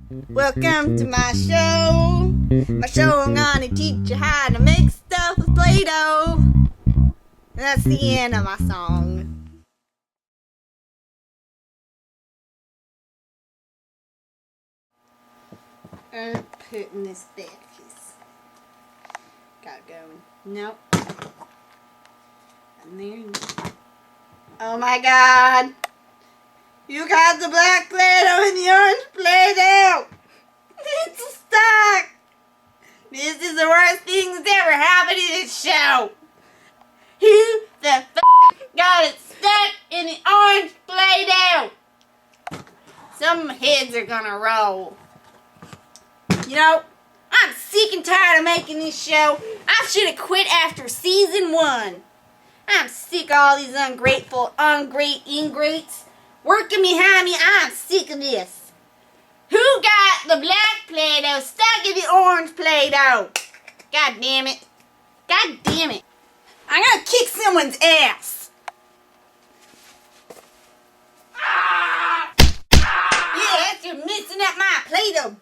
Welcome to my show. My show, I'm gonna teach you how to make stuff with Play-Doh. And that's the end of my song. I'm putting this back. Got it going. Nope. And there. Oh my God. You got the black Play-Doh and the orange Play-Doh. It's stuck. This is the worst thing that's ever happened in this show. Who the f*** got it stuck in the orange Play-Doh? Some heads are gonna roll. You know, I'm sick and tired of making this show. I should have quit after season 1. I'm sick of all these ungrateful, ingrates working behind me. I'm sick of this. Who got the black Play-Doh stuck in the orange Play-Doh? God damn it. God damn it. I'm gonna kick someone's ass. Yes, you're messing up my Play-Doh,